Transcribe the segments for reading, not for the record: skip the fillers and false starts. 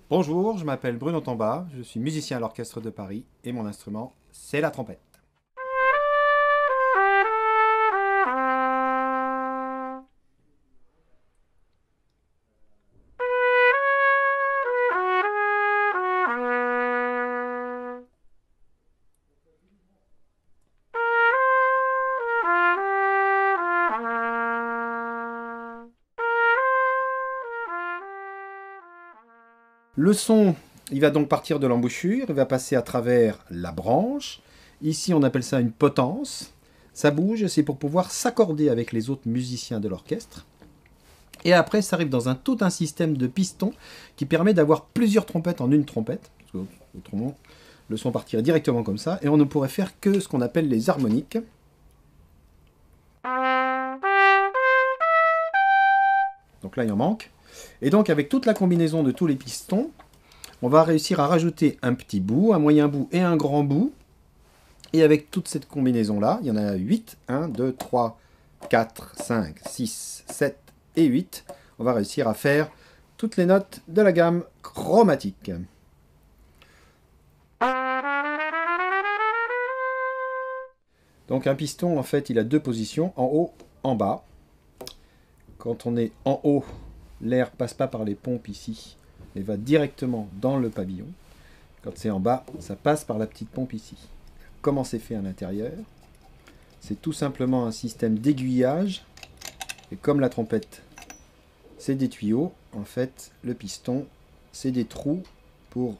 Bonjour, je m'appelle Bruno Tamba, je suis musicien à l'Orchestre de Paris et mon instrument, c'est la trompette. Le son, il va donc partir de l'embouchure, il va passer à travers la branche. Ici, on appelle ça une potence. Ça bouge, c'est pour pouvoir s'accorder avec les autres musiciens de l'orchestre. Et après, ça arrive dans tout un système de pistons qui permet d'avoir plusieurs trompettes en une trompette. Parce que, autrement, le son partirait directement comme ça. Et on ne pourrait faire que ce qu'on appelle les harmoniques. Donc là, il en manque. Et donc, avec toute la combinaison de tous les pistons, on va réussir à rajouter un petit bout, un moyen bout et un grand bout. Et avec toute cette combinaison-là, il y en a 8. 1, 2, 3, 4, 5, 6, 7 et 8. On va réussir à faire toutes les notes de la gamme chromatique. Donc un piston, en fait, il a deux positions, en haut, en bas. Quand on est en haut, l'air passe pas par les pompes ici, mais va directement dans le pavillon. Quand c'est en bas, ça passe par la petite pompe ici. Comment c'est fait à l'intérieur? C'est tout simplement un système d'aiguillage. Et comme la trompette, c'est des tuyaux, en fait, le piston, c'est des trous pour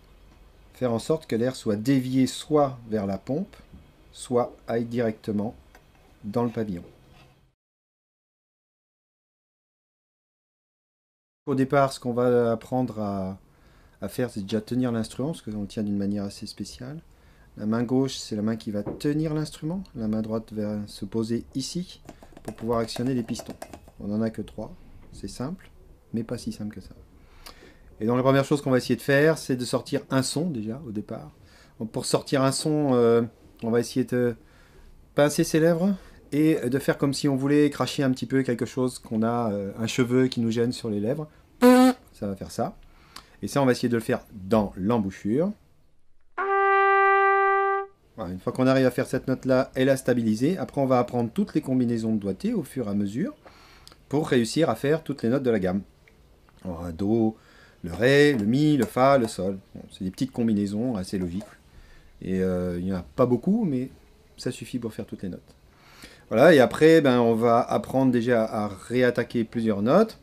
faire en sorte que l'air soit dévié soit vers la pompe, soit aille directement dans le pavillon. Au départ, ce qu'on va apprendre à faire, c'est déjà tenir l'instrument, parce qu'on le tient d'une manière assez spéciale. La main gauche, c'est la main qui va tenir l'instrument. La main droite va se poser ici pour pouvoir actionner les pistons. On n'en a que 3. C'est simple, mais pas si simple que ça. Et donc la première chose qu'on va essayer de faire, c'est de sortir un son déjà au départ. Donc, pour sortir un son, on va essayer de pincer ses lèvres et de faire comme si on voulait cracher un petit peu quelque chose, qu'on a un cheveu qui nous gêne sur les lèvres. Ça va faire ça. Et ça, on va essayer de le faire dans l'embouchure. Voilà, une fois qu'on arrive à faire cette note-là et la stabiliser, après on va apprendre toutes les combinaisons de doigté au fur et à mesure pour réussir à faire toutes les notes de la gamme. Alors, un Do, le Ré, le Mi, le Fa, le Sol. Bon, c'est des petites combinaisons assez logiques. Et il n'y en a pas beaucoup, mais ça suffit pour faire toutes les notes. Voilà, et après, ben, on va apprendre déjà à réattaquer plusieurs notes.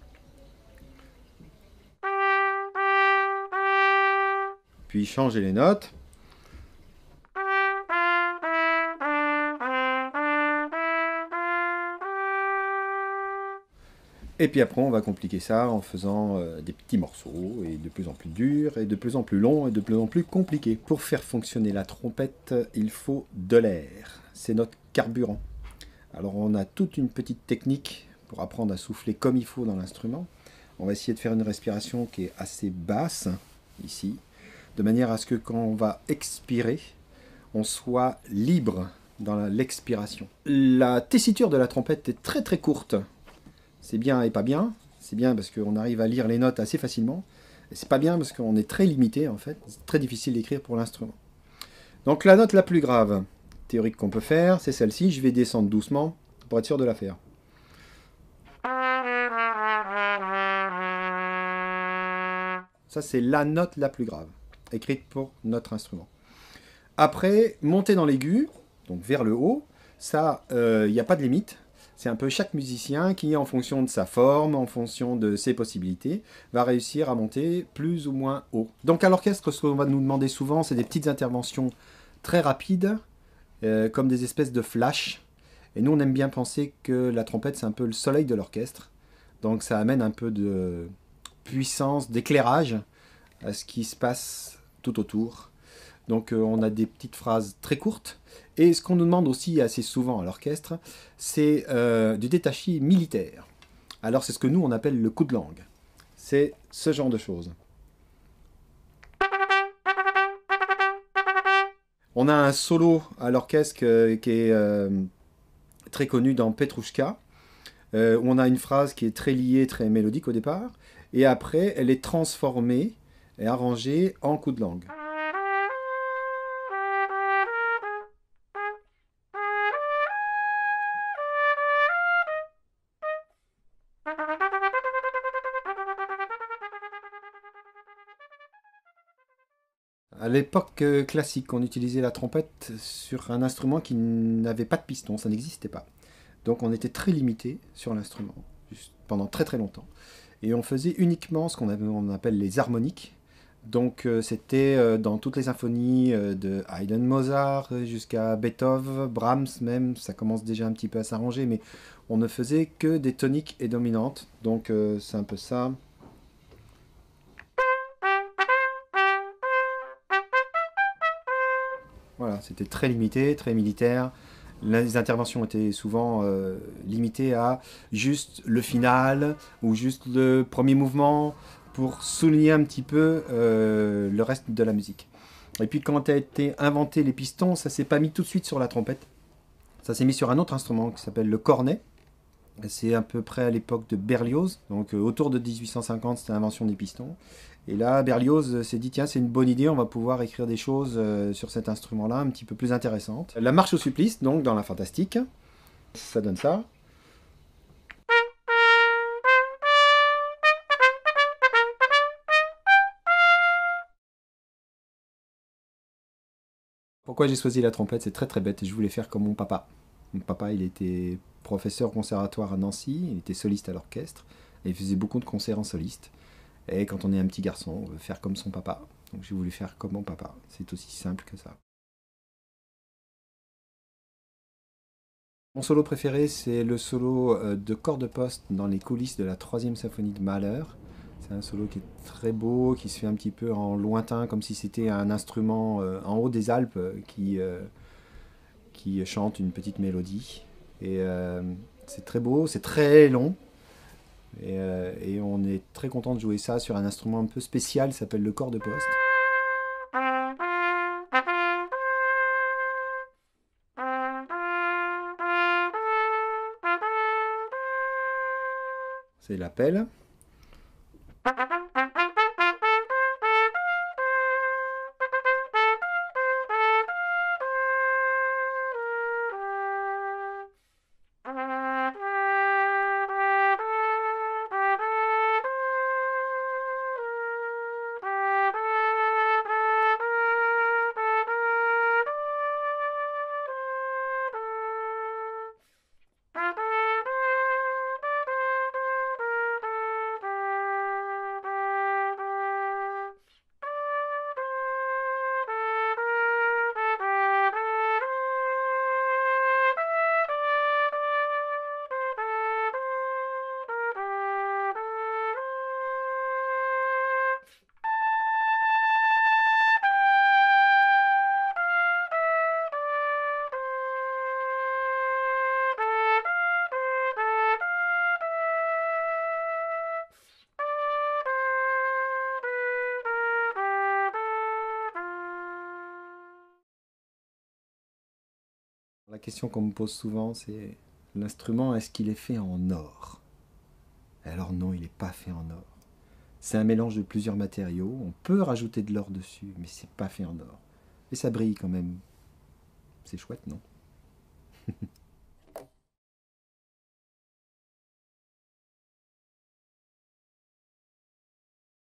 Puis changer les notes. Et puis après, on va compliquer ça en faisant des petits morceaux, et de plus en plus durs, et de plus en plus longs, et de plus en plus compliqués. Pour faire fonctionner la trompette, il faut de l'air. C'est notre carburant. Alors on a toute une petite technique pour apprendre à souffler comme il faut dans l'instrument. On va essayer de faire une respiration qui est assez basse, ici, de manière à ce que quand on va expirer, on soit libre dans l'expiration. La tessiture de la trompette est très très courte. C'est bien et pas bien. C'est bien parce qu'on arrive à lire les notes assez facilement. Et c'est pas bien parce qu'on est très limité en fait. C'est très difficile d'écrire pour l'instrument. Donc la note la plus grave théorique qu'on peut faire, c'est celle-ci. Je vais descendre doucement pour être sûr de la faire. Ça c'est la note la plus grave, écrite pour notre instrument. Après, monter dans l'aigu, donc vers le haut, ça, il n'y a pas de limite. C'est un peu chaque musicien qui, en fonction de sa forme, en fonction de ses possibilités, va réussir à monter plus ou moins haut. Donc à l'orchestre, ce qu'on va nous demander souvent, c'est des petites interventions très rapides, comme des espèces de flash. Et nous, on aime bien penser que la trompette, c'est un peu le soleil de l'orchestre. Donc ça amène un peu de puissance, d'éclairage à ce qui se passe tout autour. Donc on a des petites phrases très courtes. Et ce qu'on nous demande aussi assez souvent à l'orchestre, c'est du détaché militaire. Alors c'est ce que nous on appelle le coup de langue. C'est ce genre de choses. On a un solo à l'orchestre qui est très connu dans Petrouchka, où on a une phrase qui est très liée, très mélodique au départ, et après elle est transformée est arrangé en coup de langue. À l'époque classique, on utilisait la trompette sur un instrument qui n'avait pas de piston, ça n'existait pas. Donc on était très limité sur l'instrument, pendant très très longtemps. Et on faisait uniquement ce on appelle les harmoniques. Donc c'était dans toutes les symphonies de Haydn, Mozart, jusqu'à Beethoven, Brahms même, ça commence déjà un petit peu à s'arranger, mais on ne faisait que des toniques et dominantes. Donc c'est un peu ça. Voilà, c'était très limité, très militaire. Les interventions étaient souvent limitées à juste le final ou juste le premier mouvement pour souligner un petit peu le reste de la musique. Et puis quand a été inventé les pistons, ça s'est pas mis tout de suite sur la trompette. Ça s'est mis sur un autre instrument qui s'appelle le cornet. C'est à peu près à l'époque de Berlioz, donc autour de 1850, c'était l'invention des pistons. Et là, Berlioz s'est dit, tiens, c'est une bonne idée, on va pouvoir écrire des choses sur cet instrument-là, un petit peu plus intéressantes. La marche au supplice, donc dans la fantastique, ça donne ça. Pourquoi j'ai choisi la trompette? C'est très très bête, je voulais faire comme mon papa. Mon papa, il était professeur au conservatoire à Nancy, il était soliste à l'orchestre, et il faisait beaucoup de concerts en soliste. Et quand on est un petit garçon, on veut faire comme son papa. Donc j'ai voulu faire comme mon papa. C'est aussi simple que ça. Mon solo préféré, c'est le solo de corps de poste dans les coulisses de la troisième symphonie de Mahler. C'est un solo qui est très beau, qui se fait un petit peu en lointain, comme si c'était un instrument en haut des Alpes qui chante une petite mélodie. Et c'est très beau, c'est très long. Et on est très content de jouer ça sur un instrument un peu spécial, qui s'appelle le corps de poste. C'est l'appel. La question qu'on me pose souvent, c'est l'instrument, est-ce qu'il est fait en or? Alors non, il n'est pas fait en or. C'est un mélange de plusieurs matériaux. On peut rajouter de l'or dessus, mais c'est pas fait en or. Et ça brille quand même. C'est chouette, non?